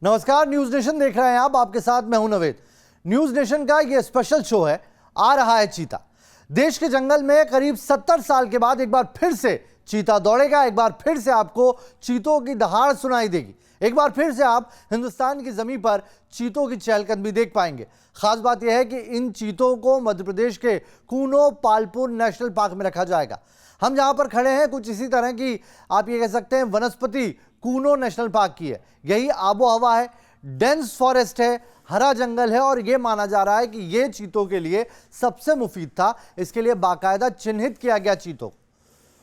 नमस्कार, news nation देख रहे हैं आप। आपके साथ मैं हूं नवेद। न्यूज नेशन का ये स्पेशल शो है, आ रहा है चीता। देश के जंगल में करीब 70 साल के बाद एक बार फिर से चीता दौड़ेगा। एक बार फिर से आपको चीतों की दहाड़ सुनाई देगी। एक बार फिर से आप हिंदुस्तान की जमीन पर चीतों की चहलकदमी देख पाएंगे। खास बात यह है कि इन चीतों को मध्य प्रदेश के कूनो पालपुर नेशनल पार्क में रखा जाएगा। हम जहां पर खड़े हैं कुछ इसी तरह की, आप ये कह सकते हैं, वनस्पति कूनो नेशनल पार्क की है। यही आबो हवा है, डेंस फॉरेस्ट है, हरा जंगल है और यह माना जा रहा है कि यह चीतों के लिए सबसे मुफीद था। इसके लिए बाकायदा चिन्हित किया गया चीतों,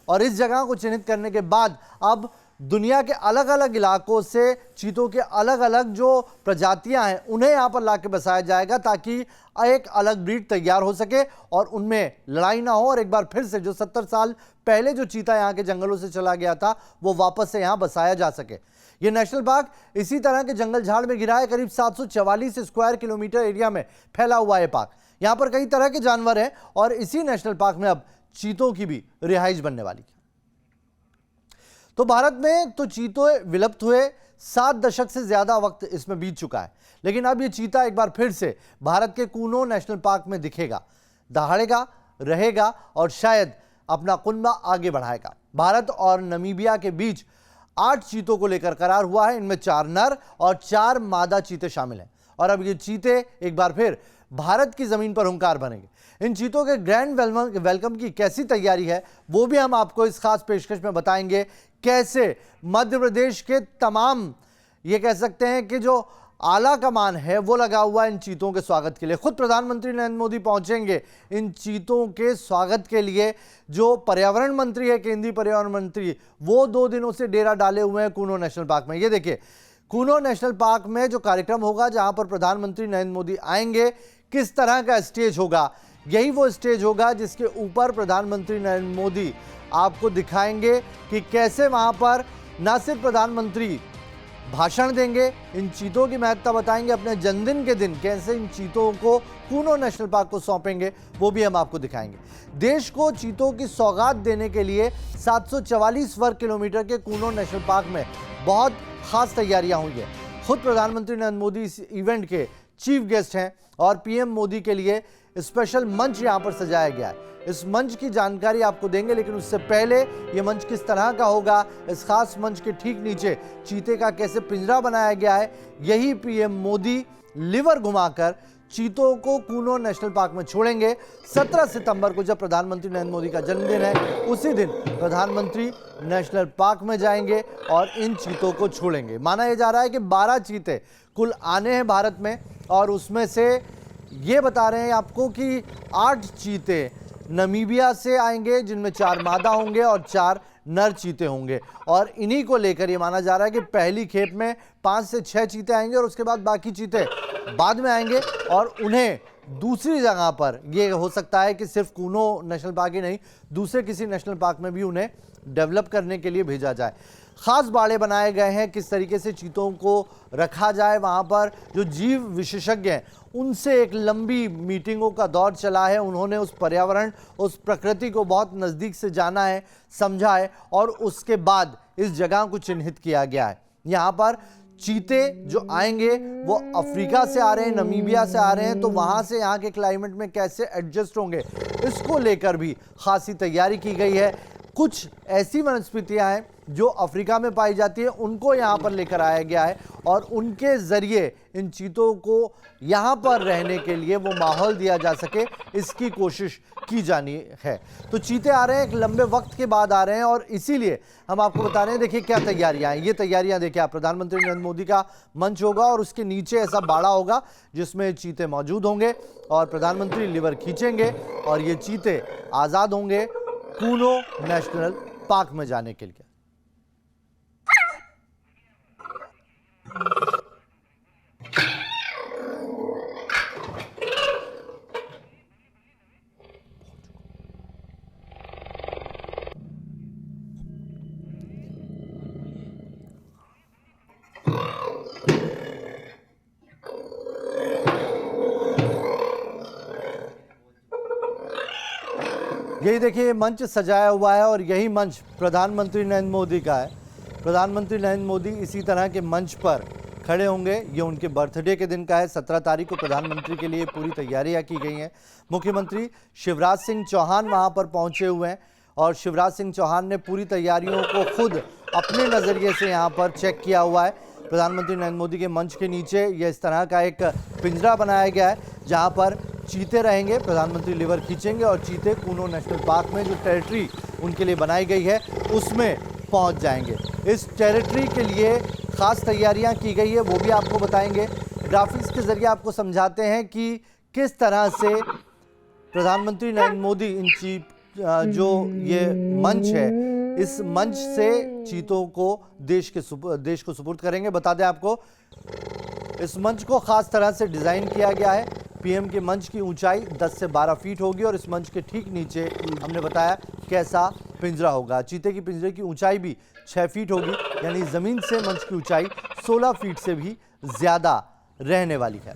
और इस जगह को चिन्हित करने के बाद अब दुनिया के अलग अलग इलाकों से चीतों के अलग अलग जो प्रजातियां हैं उन्हें यहां पर लाके बसाया जाएगा, ताकि एक अलग ब्रीड तैयार हो सके और उनमें लड़ाई ना हो। और एक बार फिर से जो 70 साल पहले जो चीता यहां के जंगलों से चला गया था वो वापस से यहां बसाया जा सके। ये नेशनल पार्क इसी तरह के जंगल झाड़ में घिरा है। करीब 744 स्क्वायर किलोमीटर एरिया में फैला हुआ है पार्क। यहां पर कई तरह के जानवर हैं और इसी नेशनल पार्क में अब चीतों की भी रिहाइश बनने वाली है। तो भारत में तो चीते विलुप्त हुए 7 दशक से ज्यादा वक्त इसमें बीत चुका है, लेकिन अब ये चीता एक बार फिर से भारत के कूनो नेशनल पार्क में दिखेगा, दहाड़ेगा, रहेगा और शायद अपना कुनबा आगे बढ़ाएगा। भारत और नामीबिया के बीच 8 चीतों को लेकर करार हुआ है। इनमें 4 नर और 4 मादा चीते शामिल हैं और अब ये चीते एक बार फिर भारत की जमीन पर हुंकार भरेंगे। इन चीतों के ग्रैंड वेलकम की कैसी तैयारी है वो भी हम आपको इस खास पेशकश में बताएंगे। कैसे मध्य प्रदेश के तमाम, ये कह सकते हैं कि जो आला कमान है वो लगा हुआ है इन चीतों के स्वागत के लिए। खुद प्रधानमंत्री नरेंद्र मोदी पहुंचेंगे इन चीतों के स्वागत के लिए। जो पर्यावरण मंत्री है, केंद्रीय पर्यावरण मंत्री, वो 2 दिनों से डेरा डाले हुए हैं कूनो नेशनल पार्क में। ये देखिए, कूनो नेशनल पार्क में जो कार्यक्रम होगा, जहां पर प्रधानमंत्री नरेंद्र मोदी आएंगे, किस तरह का स्टेज होगा, यही वो स्टेज होगा जिसके ऊपर प्रधानमंत्री नरेंद्र मोदी आपको दिखाएंगे कि कैसे वहां पर न सिर्फ प्रधानमंत्री भाषण देंगे, इन चीतों की महत्ता बताएंगे, अपने जन्मदिन के दिन कैसे इन चीतों को कूनो नेशनल पार्क को सौंपेंगे, वो भी हम आपको दिखाएंगे। देश को चीतों की सौगात देने के लिए 744 वर्ग किलोमीटर के कूनो नेशनल पार्क में बहुत खास तैयारियां हुई है। खुद प्रधानमंत्री नरेंद्र मोदी इस इवेंट के चीफ गेस्ट हैं और पीएम मोदी के लिए स्पेशल मंच यहां पर सजाया गया है। इस मंच की जानकारी आपको देंगे, लेकिन उससे पहले ये मंच किस तरह का होगा, इस खास मंच के ठीक नीचे चीते का कैसे पिंजरा बनाया गया है, यही पीएम मोदी लिवर घुमाकर चीतों को कूनो नेशनल पार्क में छोड़ेंगे। 17 सितंबर को जब प्रधानमंत्री नरेंद्र मोदी का जन्मदिन है, उसी दिन प्रधानमंत्री नेशनल पार्क में जाएंगे और इन चीतों को छोड़ेंगे। माना यह जा रहा है कि 12 चीते कुल आने हैं भारत में, और उसमें से ये बता रहे हैं आपको कि 8 चीते नामीबिया से आएंगे, जिनमें 4 मादा होंगे और 4 नर चीते होंगे। और इन्हीं को लेकर ये माना जा रहा है कि पहली खेप में 5 से 6 चीते आएंगे और उसके बाद बाकी चीते बाद में आएंगे और उन्हें दूसरी जगह पर, ये हो सकता है कि सिर्फ कूनो नेशनल पार्क ही नहीं, दूसरे किसी नेशनल पार्क में भी उन्हें डेवलप करने के लिए भेजा जाए। खास बाड़े बनाए गए हैं किस तरीके से चीतों को रखा जाए। वहाँ पर जो जीव विशेषज्ञ हैं उनसे एक लंबी मीटिंगों का दौर चला है। उन्होंने उस पर्यावरण, उस प्रकृति को बहुत नज़दीक से जाना है, समझा है, और उसके बाद इस जगह को चिन्हित किया गया है। यहाँ पर चीते जो आएंगे वो अफ्रीका से आ रहे हैं, नामीबिया से आ रहे हैं, तो वहाँ से यहाँ के क्लाइमेट में कैसे एडजस्ट होंगे, इसको लेकर भी खासी तैयारी की गई है। कुछ ऐसी वनस्पतियाँ हैं जो अफ्रीका में पाई जाती है, उनको यहाँ पर लेकर आया गया है और उनके ज़रिए इन चीतों को यहाँ पर रहने के लिए वो माहौल दिया जा सके, इसकी कोशिश की जानी है। तो चीते आ रहे हैं, एक लंबे वक्त के बाद आ रहे हैं, और इसीलिए हम आपको बता रहे हैं। देखिए क्या तैयारियाँ हैं। ये तैयारियाँ देखिए आप, प्रधानमंत्री नरेंद्र मोदी का मंच होगा और उसके नीचे ऐसा बाड़ा होगा जिसमें चीते मौजूद होंगे और प्रधानमंत्री लिवर खींचेंगे और ये चीते आज़ाद होंगे कूनो नेशनल पार्क में जाने के लिए। यही देखिए मंच सजाया हुआ है और यही मंच प्रधानमंत्री नरेंद्र मोदी का है। प्रधानमंत्री नरेंद्र मोदी इसी तरह के मंच पर खड़े होंगे। ये उनके बर्थडे के दिन का है। 17 तारीख को प्रधानमंत्री के लिए पूरी तैयारियां की गई हैं। मुख्यमंत्री शिवराज सिंह चौहान वहां पर पहुंचे हुए हैं और शिवराज सिंह चौहान ने पूरी तैयारियों को खुद अपने नज़रिए से यहां पर चेक किया हुआ है। प्रधानमंत्री नरेंद्र मोदी के मंच के नीचे ये इस तरह का एक पिंजरा बनाया गया है जहां पर चीते रहेंगे। प्रधानमंत्री लीवर खींचेंगे और चीते कूनो नेशनल पार्क में जो टेरिटरी उनके लिए बनाई गई है उसमें पहुंच जाएंगे। इस टेरिटरी के लिए खास तैयारियां की गई है, वो भी आपको बताएंगे। ग्राफिक्स के जरिए आपको समझाते हैं कि किस तरह से प्रधानमंत्री नरेंद्र मोदी इन जो ये मंच है, इस मंच से चीतों को देश को सुपुर्द करेंगे। बता दें आपको, इस मंच को खास तरह से डिजाइन किया गया है। पीएम के मंच की ऊंचाई 10 से 12 फीट होगी और इस मंच के ठीक नीचे हमने बताया कैसा पिंजरा होगा। चीते की पिंजरे की ऊंचाई भी 6 फीट होगी, यानी जमीन से मंच की ऊंचाई 16 फीट से भी ज्यादा रहने वाली है।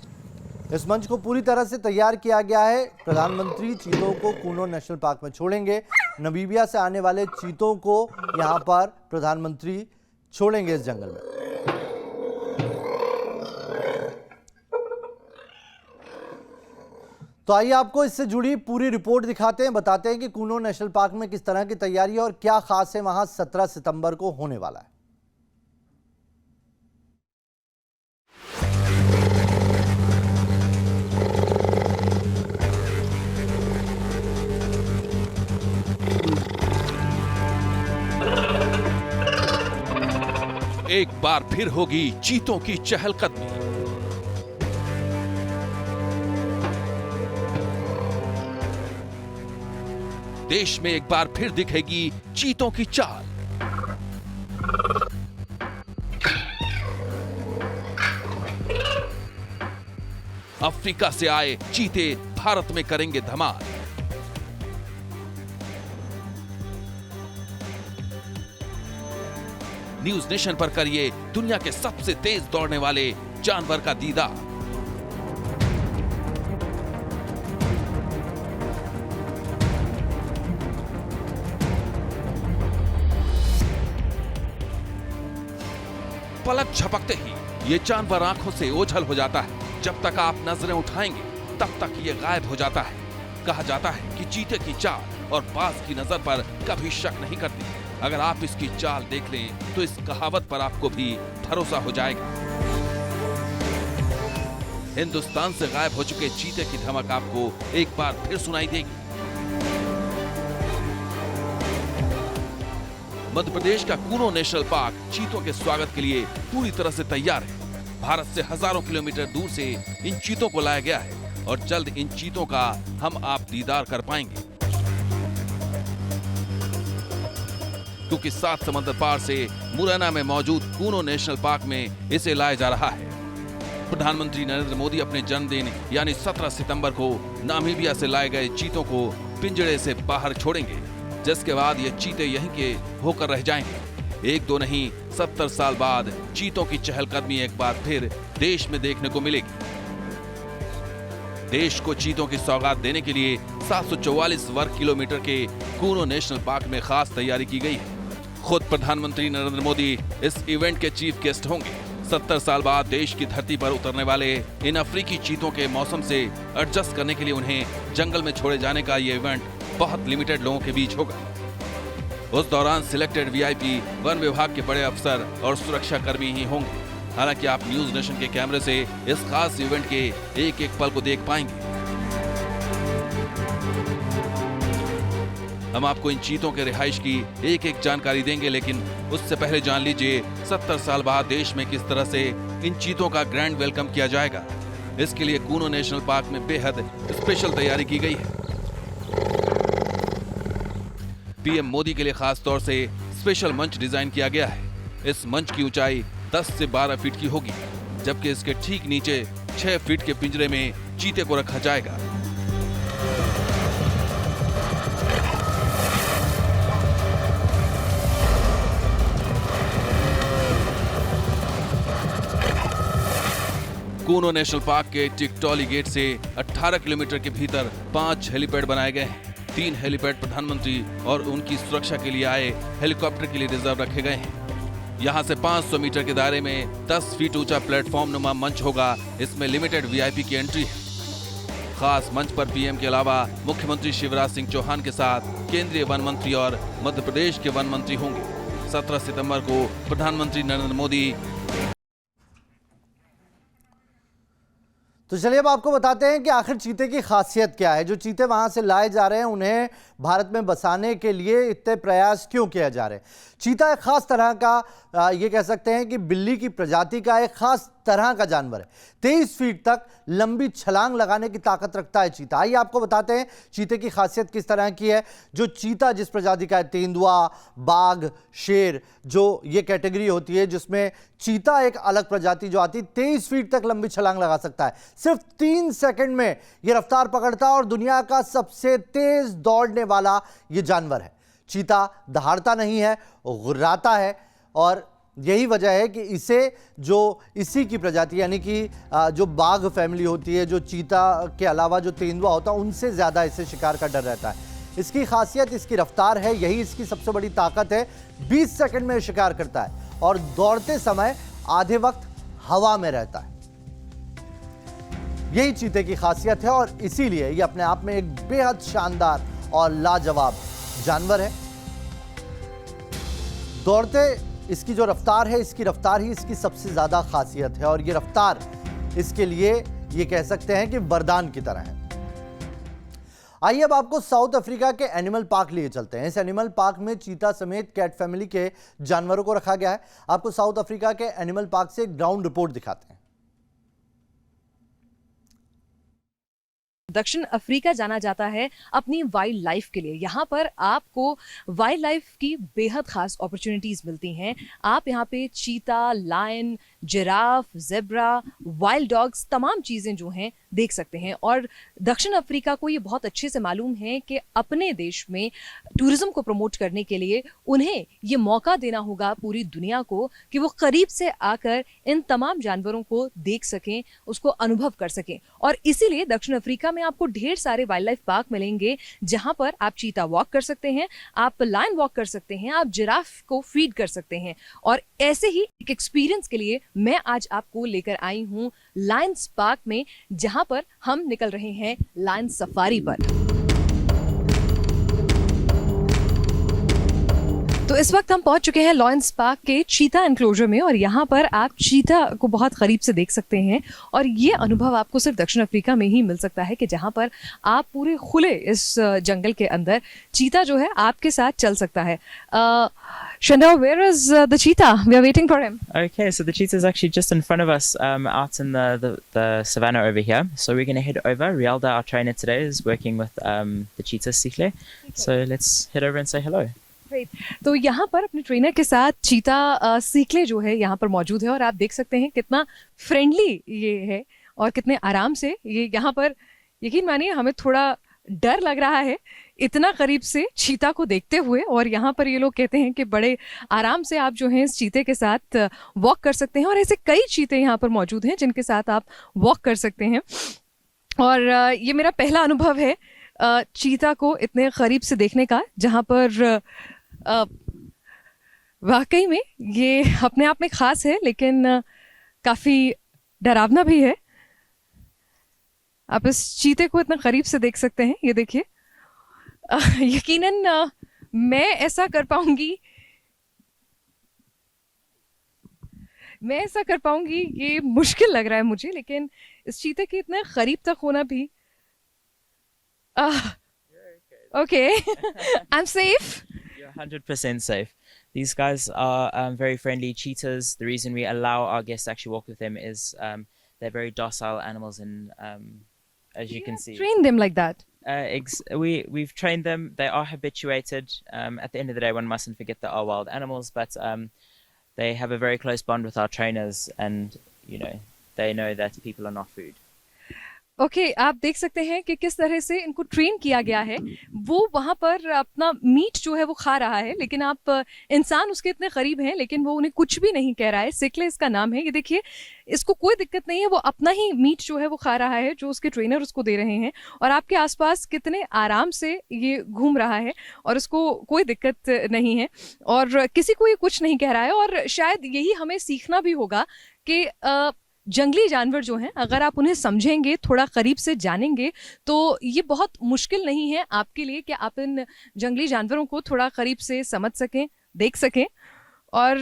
इस मंच को पूरी तरह से तैयार किया गया है। प्रधानमंत्री चीतों को कूनो नेशनल पार्क में छोड़ेंगे। नमीबिया से आने वाले चीतों को यहां पर प्रधानमंत्री छोड़ेंगे इस जंगल में। तो आइए आपको इससे जुड़ी पूरी रिपोर्ट दिखाते हैं, बताते हैं कि कूनो नेशनल पार्क में किस तरह की तैयारी है और क्या खास है वहां 17 सितंबर को होने वाला है। एक बार फिर होगी चीतों की चहलकदमी। देश में एक बार फिर दिखेगी चीतों की चाल। अफ्रीका से आए चीते भारत में करेंगे धमाल। न्यूज नेशन पर करिए दुनिया के सबसे तेज दौड़ने वाले जानवर का दीदार। पलक झपकते ही ये जानवर आंखों से ओझल हो जाता है। जब तक आप नजरें उठाएंगे तब तक ये गायब हो जाता है। कहा जाता है कि चीते की चाल और बाज की नजर पर कभी शक नहीं करती। अगर आप इसकी चाल देख लें तो इस कहावत पर आपको भी भरोसा हो जाएगा। हिंदुस्तान से गायब हो चुके चीते की धमक आपको एक बार फिर सुनाई देगी। मध्य प्रदेश का कूनो नेशनल पार्क चीतों के स्वागत के लिए पूरी तरह से तैयार है। भारत से हजारों किलोमीटर दूर से इन चीतों को लाया गया है और जल्द इन चीतों का हम आप दीदार कर पाएंगे, क्योंकि 7 समंदर पार से मुरैना में मौजूद कूनो नेशनल पार्क में इसे लाया जा रहा है। प्रधानमंत्री नरेंद्र मोदी अपने जन्मदिन यानी 17 सितंबर को नामीबिया से लाए गए चीतों को पिंजरे से बाहर छोड़ेंगे, जिसके बाद ये चीते यहीं के होकर रह जाएंगे। एक दो नहीं, 70 साल बाद चीतों की चहलकदमी एक बार फिर देश में देखने को मिलेगी। देश को चीतों की सौगात देने के लिए 744 वर्ग किलोमीटर के कूनो नेशनल पार्क में खास तैयारी की गई है। खुद प्रधानमंत्री नरेंद्र मोदी इस इवेंट के चीफ गेस्ट होंगे। 70 साल बाद देश की धरती पर उतरने वाले इन अफ्रीकी चीतों के मौसम से एडजस्ट करने के लिए उन्हें जंगल में छोड़े जाने का ये इवेंट बहुत लिमिटेड लोगों के बीच होगा। उस दौरान सिलेक्टेड वीआईपी, वन विभाग के बड़े अफसर और सुरक्षा कर्मी ही होंगे। हालांकि आप न्यूज नेशन के कैमरे से इस खास इवेंट के एक एक पल को देख पाएंगे। हम आपको इन चीतों के रिहाइश की एक एक जानकारी देंगे, लेकिन उससे पहले जान लीजिए 70 साल बाद देश में किस तरह से इन चीतों का ग्रैंड वेलकम किया जाएगा। इसके लिए कूनो नेशनल पार्क में बेहद स्पेशल तैयारी की गई है। पीएम मोदी के लिए खास तौर से स्पेशल मंच डिजाइन किया गया है। इस मंच की ऊंचाई 10 से 12 फीट की होगी, जबकि इसके ठीक नीचे 6 फीट के पिंजरे में चीते को रखा जाएगा। कूनो नेशनल पार्क के टिकटॉली गेट से 18 किलोमीटर के भीतर 5 हेलीपैड बनाए गए हैं। 3 हेलीपैड प्रधानमंत्री और उनकी सुरक्षा के लिए आए हेलीकॉप्टर के लिए रिजर्व रखे गए हैं। यहाँ से 500 मीटर के दायरे में 10 फीट ऊंचा प्लेटफॉर्म नुमा मंच होगा। इसमें लिमिटेड वीआईपी की एंट्री है। खास मंच पर पीएम के अलावा मुख्यमंत्री शिवराज सिंह चौहान के साथ केंद्रीय वन मंत्री और मध्य प्रदेश के वन मंत्री होंगे। 17 सितंबर को प्रधानमंत्री नरेंद्र मोदी। तो चलिए अब आपको बताते हैं कि आखिर चीते की खासियत क्या है। जो चीते वहां से लाए जा रहे हैं उन्हें भारत में बसाने के लिए इतने प्रयास क्यों किए जा रहे हैं। चीता एक खास तरह का ये कह सकते हैं कि बिल्ली की प्रजाति का एक खास तरह का जानवर है। 23 फीट तक लंबी छलांग लगाने की ताकत रखता है चीता। आइए आपको बताते हैं चीते की खासियत किस तरह की है। जो चीता जिस प्रजाति का है, तेंदुआ, बाघ, शेर, जो ये कैटेगरी होती है जिसमें चीता एक अलग प्रजाति जो आती है, 23 फीट तक लंबी छलांग लगा सकता है। सिर्फ 3 सेकंड में ये रफ्तार पकड़ता है और दुनिया का सबसे तेज दौड़ने वाला ये जानवर है। चीता दहाड़ता नहीं है, गुर्राता है और यही वजह है कि इसी की प्रजाति यानी कि जो बाघ फैमिली होती है, जो चीता के अलावा जो तेंदुआ होता है, उनसे ज़्यादा इसे शिकार का डर रहता है। इसकी खासियत इसकी रफ्तार है, यही इसकी सबसे बड़ी ताकत है। 20 सेकंड में शिकार करता है और दौड़ते समय आधे वक्त हवा में रहता है। यही चीते की खासियत है और इसीलिए ये अपने आप में एक बेहद शानदार और लाजवाब जानवर है। दौड़ते इसकी जो रफ्तार है, इसकी रफ्तार ही इसकी सबसे ज्यादा खासियत है और ये रफ्तार इसके लिए ये कह सकते हैं कि वरदान की तरह है। आइए अब आपको साउथ अफ्रीका के एनिमल पार्क लिए चलते हैं। इस एनिमल पार्क में चीता समेत कैट फैमिली के जानवरों को रखा गया है। आपको साउथ अफ्रीका के एनिमल पार्क से एक ग्राउंड रिपोर्ट दिखाते हैं। दक्षिण अफ्रीका जाना जाता है अपनी वाइल्ड लाइफ के लिए। यहाँ पर आपको वाइल्ड लाइफ की बेहद खास अपॉर्चुनिटीज मिलती हैं। आप यहाँ पे चीता, lion, giraffe, zebra, wild dogs, तमाम चीज़ें जो हैं देख सकते हैं। और दक्षिण अफ्रीका को ये बहुत अच्छे से मालूम है कि अपने देश में टूरिज्म को प्रमोट करने के लिए उन्हें ये मौका देना होगा पूरी दुनिया को कि वो करीब से आकर इन तमाम जानवरों को देख सकें, उसको अनुभव कर सकें। और इसीलिए दक्षिण अफ्रीका में आपको ढेर सारे वाइल्ड लाइफ पार्क मिलेंगे जहां पर आप चीता वॉक कर सकते हैं, आप लायन वॉक कर सकते हैं, आप जिराफ को फीड कर सकते हैं। और ऐसे ही एक एक्सपीरियंस के लिए मैं आज आपको लेकर आई हूं लायंस पार्क में, जहां पर हम निकल रहे हैं लायन सफारी पर। तो इस वक्त हम पहुंच चुके हैं लायंस पार्क के चीता एनक्लोजर में और यहाँ पर आप चीता को बहुत करीब से देख सकते हैं। और ये अनुभव आपको सिर्फ दक्षिण अफ्रीका में ही मिल सकता है कि जहाँ पर आप पूरे खुले इस जंगल के अंदर चीता जो है आपके साथ चल सकता है। Shandor, where is the cheetah? We are waiting for him. Okay, so the cheetah is actually just in front of us, out in the savannah over here. So we're going to head over. Rialda, our trainer today, is working with the cheetah Sikle. So let's head over and say hello. तो यहाँ पर अपने trainer के साथ चीता सीकले जो है यहाँ पर मौजूद है और आप देख सकते हैं कितना फ्रेंडली ये है और कितने आराम से ये यहाँ पर, यकीन मानिए हमें थोड़ा डर लग रहा है इतना करीब से चीता को देखते हुए। और यहाँ पर ये लोग कहते हैं कि बड़े आराम से आप जो हैं इस चीते के साथ वॉक कर सकते हैं और ऐसे कई चीते यहाँ पर मौजूद हैं जिनके साथ आप वॉक कर सकते हैं। और ये मेरा पहला अनुभव है चीता को इतने करीब से देखने का, जहाँ पर वाकई में ये अपने आप में ख़ास है लेकिन काफ़ी डरावना भी है। आप इस चीते को इतना करीब से देख सकते हैं, ये देखिए। यकीनन मैं ऐसा कर पाऊंगी ये मुश्किल लग रहा है मुझे, लेकिन इस चीते के इतने करीब तक होना भी okay. I'm safe. You're 100% safe. These guys are very friendly cheetahs. The reason we allow our guests to actually walk with them is they're very docile animals, and as you can see, train them like that. We've trained them. They are habituated. At the end of the day, one mustn't forget they are wild animals, but they have a very close bond with our trainers, and they know that people are not food. Okay आप देख सकते हैं कि किस तरह से इनको train किया गया है। वो वहां पर अपना मीट जो है वो खा रहा है, लेकिन आप इंसान उसके इतने करीब हैं लेकिन वो उन्हें कुछ भी नहीं कह रहा है। सिकले इसका नाम है। ये देखिए, इसको कोई दिक्कत नहीं है, वो अपना ही मीट जो है वो खा रहा है जो उसके ट्रेनर उसको दे रहे हैं। और आपके आसपास कितने आराम से ये घूम रहा है और उसको कोई दिक्कत नहीं है और किसी को ये कुछ नहीं कह रहा है। और शायद यही हमें सीखना भी होगा कि जंगली जानवर जो हैं, अगर आप उन्हें समझेंगे, थोड़ा करीब से जानेंगे, तो ये बहुत मुश्किल नहीं है आपके लिए कि आप इन जंगली जानवरों को थोड़ा करीब से समझ सकें, देख सकें। और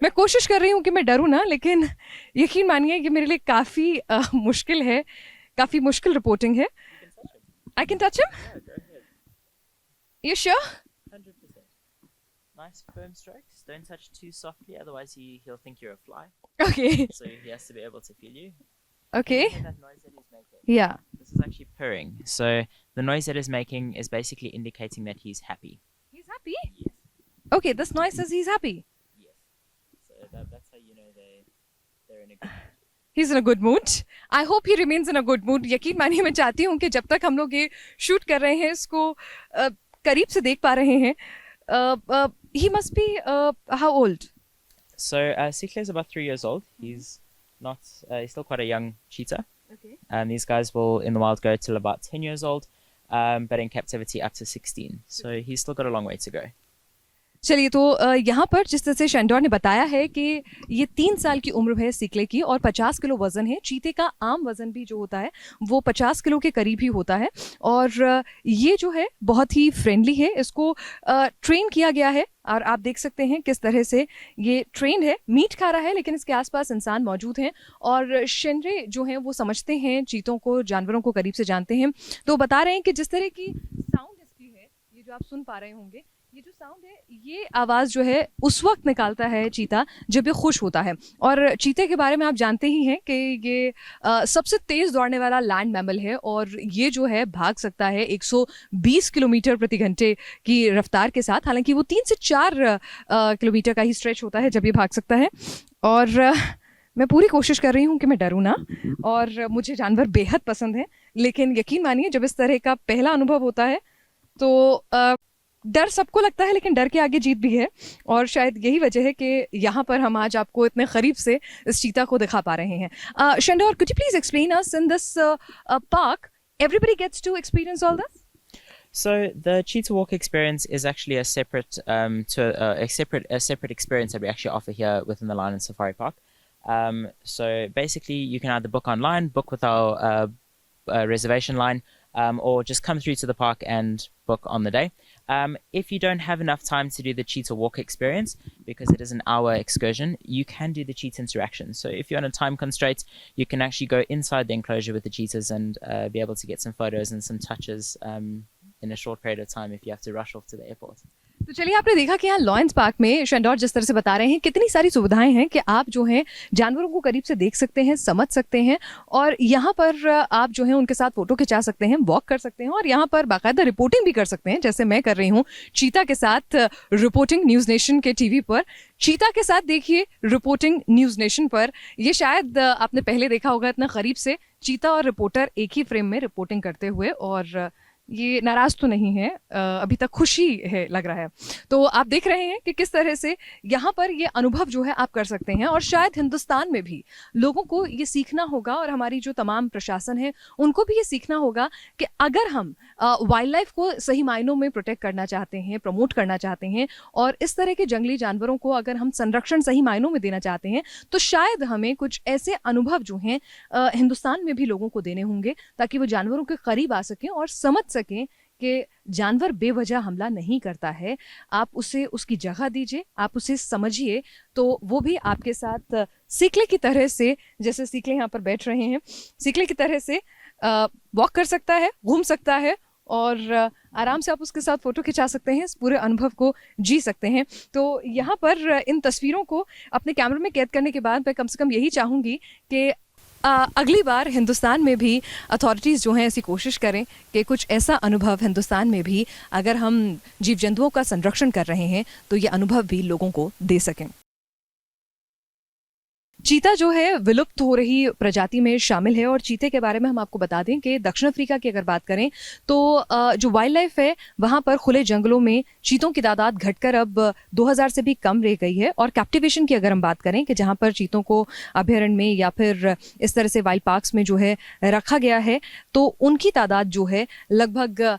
मैं कोशिश कर रही हूँ कि मैं डरूं ना, लेकिन यकीन मानिए कि मेरे लिए काफ़ी मुश्किल है, काफ़ी मुश्किल रिपोर्टिंग है। I can touch him? You sure? 100%. Nice firm strokes. Don't touch too softly, otherwise he'll think you're a fly. Okay. So he has to be able to feel you. Okay. Hear that noise that he's making? Yeah. This is actually purring. So the noise that he's making is basically indicating that he's happy. He's happy? Yes. Okay, this noise says he's happy. Yes. So that's how you know they're in a good mood. He's in a good mood. I hope he remains in a good mood. यकीन मानिए मैं चाहती हूँ कि जब तक हम लोग ये शूट कर रहे हैं, इसको करीब से देख पा रहे हैं। He must be how old? So Sikle is about 3 years old. He's he's still quite a young cheetah. Okay. These guys will in the wild go till about 10 years old, but in captivity up to 16. So he's still got a long way to go. चलिए, तो यहाँ पर जिस तरह से शेंडोर ने बताया है कि ये 3 साल की उम्र है सीकले की और 50 किलो वजन है। चीते का आम वजन भी जो होता है वो 50 किलो के करीब ही होता है और ये जो है बहुत ही फ्रेंडली है। इसको ट्रेन किया गया है और आप देख सकते हैं किस तरह से ये ट्रेन है। मीट खा रहा है लेकिन इसके आसपास इंसान मौजूद हैं और शेंडरे जो हैं वो समझते हैं चीतों को, जानवरों को करीब से जानते हैं। तो बता रहे हैं कि जिस तरह की साउंड इसकी है, ये जो आप सुन पा रहे होंगे, ये जो साउंड है, ये आवाज़ जो है उस वक्त निकालता है चीता जब ये खुश होता है। और चीते के बारे में आप जानते ही हैं कि ये सबसे तेज़ दौड़ने वाला लैंड मैमल है और ये जो है भाग सकता है 120 किलोमीटर प्रति घंटे की रफ्तार के साथ। हालांकि वो 3 से 4 किलोमीटर का ही स्ट्रेच होता है जब ये भाग सकता है। और मैं पूरी कोशिश कर रही हूँ कि मैं डरूँ ना, और मुझे जानवर बेहद पसंद हैं, लेकिन यकीन मानिए जब इस तरह का पहला अनुभव होता है तो डर सबको लगता है, लेकिन डर के आगे जीत भी है। और शायद यही वजह है कि यहाँ पर हम आज आपको इतने करीब से इस चीता को दिखा पा रहे हैं। शेंडोर, could you please explain us in this park everybody gets to experience all this? So the cheetah walk experience is actually a separate separate experience that we actually offer here within the Lion and Safari Park. So basically, you can either book online, book with our reservation line, or just come through to the park and book on the day. If you don't have enough time to do the cheetah walk experience, because it is an hour excursion, you can do the cheetah interaction. So if you're on a time constraint, you can actually go inside the enclosure with the cheetahs and be able to get some photos and some touches in a short period of time if you have to rush off to the airport. तो चलिए, आपने देखा कि यहाँ lions park में शेंडोर जिस तरह से बता रहे हैं कितनी सारी सुविधाएं हैं कि आप जो हैं जानवरों को करीब से देख सकते हैं, समझ सकते हैं और यहाँ पर आप जो है उनके साथ फोटो खिंचा सकते हैं, वॉक कर सकते हैं और यहाँ पर बाकायदा रिपोर्टिंग भी कर सकते हैं, जैसे मैं कर रही हूँ चीता के साथ रिपोर्टिंग न्यूज़ नेशन के टीवी पर। चीता के साथ देखिए रिपोर्टिंग न्यूज़ नेशन पर। ये शायद आपने पहले देखा होगा इतना करीब से चीता और रिपोर्टर एक ही फ्रेम में रिपोर्टिंग करते हुए, और ये नाराज तो नहीं है, अभी तक खुशी है लग रहा है। तो आप देख रहे हैं कि किस तरह से यहाँ पर ये अनुभव जो है आप कर सकते हैं और शायद हिंदुस्तान में भी लोगों को ये सीखना होगा और हमारी जो तमाम प्रशासन है उनको भी ये सीखना होगा कि अगर हम वाइल्ड लाइफ को सही मायनों में प्रोटेक्ट करना चाहते हैं, प्रमोट करना चाहते हैं और इस तरह के जंगली जानवरों को अगर हम संरक्षण सही मायनों में देना चाहते हैं, तो शायद हमें कुछ ऐसे अनुभव जो हैं हिंदुस्तान में भी लोगों को देने होंगे ताकि वो जानवरों के करीब आ सकें और समझ सकें कि जानवर बेवजह हमला नहीं करता है। आप उसे उसकी जगह दीजिए, आप उसे समझिए, तो वो भी आपके साथ सीकले की तरह से, जैसे सीकले यहाँ पर बैठ रहे हैं, सीकले की तरह से वॉक कर सकता है, घूम सकता है और आराम से आप उसके साथ फ़ोटो खिंचा सकते हैं, इस पूरे अनुभव को जी सकते हैं। तो यहाँ पर इन तस्वीरों को अपने कैमरे में कैद करने के बाद मैं कम से कम यही चाहूँगी कि अगली बार हिंदुस्तान में भी अथॉरिटीज़ जो हैं ऐसी कोशिश करें कि कुछ ऐसा अनुभव हिंदुस्तान में भी, अगर हम जीव जंतुओं का संरक्षण कर रहे हैं, तो ये अनुभव भी लोगों को दे सकें। चीता जो है विलुप्त हो रही प्रजाति में शामिल है और चीते के बारे में हम आपको बता दें कि दक्षिण अफ्रीका की अगर बात करें तो जो वाइल्ड लाइफ है वहां पर खुले जंगलों में चीतों की तादाद घटकर अब 2000 से भी कम रह गई है। और कैप्टिवेशन की अगर हम बात करें कि जहां पर चीतों को अभयारण्य में या फिर इस तरह से वाइल्ड पार्क्स में जो है रखा गया है तो उनकी तादाद जो है लगभग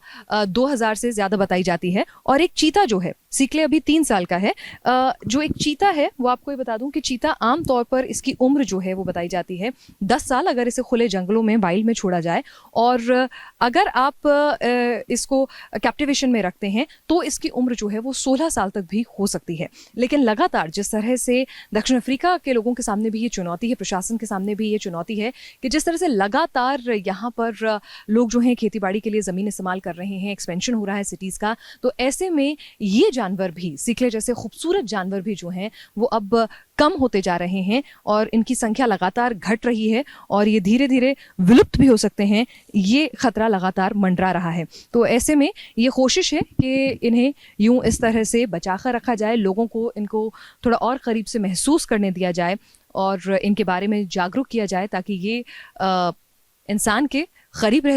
2000 से ज्यादा बताई जाती है। और एक चीता जो है सीकले अभी 3 साल का है। जो एक चीता है वो आपको ये बता दूं कि चीता आमतौर पर इसकी उम्र जो है वो बताई जाती है 10 साल अगर इसे खुले जंगलों में वाइल्ड में छोड़ा जाए। और अगर आप इसको कैप्टिवेशन में रखते हैं तो इसकी उम्र जो है वो 16 साल तक भी हो सकती है। लेकिन लगातार जिस तरह से दक्षिण अफ्रीका के लोगों के सामने भी ये चुनौती है, प्रशासन के सामने भी ये चुनौती है कि जिस तरह से लगातार यहाँ पर लोग जो हैं खेती बाड़ी के लिए ज़मीन इस्तेमाल कर रहे हैं, एक्सपेंशन हो रहा है सिटीज़ का, तो ऐसे में ये जानवर भी सीकले जैसे खूबसूरत जानवर भी जो हैं वो अब कम होते जा रहे हैं और इनकी संख्या लगातार घट रही है और ये धीरे धीरे विलुप्त भी हो सकते हैं। ये खतरा लगातार मंडरा रहा है। तो ऐसे में ये कोशिश है कि इन्हें यूं इस तरह से बचा कर रखा जाए, लोगों को इनको थोड़ा और करीब से महसूस करने दिया जाए और इनके बारे में जागरूक किया जाए ताकि ये इंसान के करीब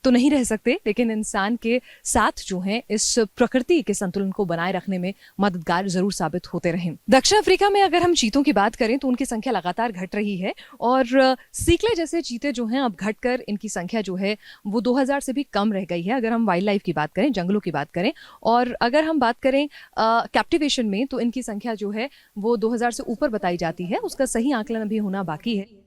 तो नहीं रह सकते लेकिन इंसान के साथ जो हैं इस प्रकृति के संतुलन को बनाए रखने में मददगार जरूर साबित होते रहें। दक्षिण अफ्रीका में अगर हम चीतों की बात करें तो उनकी संख्या लगातार घट रही है और सीकले जैसे चीते जो हैं अब घटकर इनकी संख्या जो है वो 2000 से भी कम रह गई है अगर हम वाइल्ड लाइफ की बात करें, जंगलों की बात करें। और अगर हम बात करें कैप्टिवेशन में तो इनकी संख्या जो है वो 2000 से ऊपर बताई जाती है। उसका सही आकलन अभी होना बाकी है।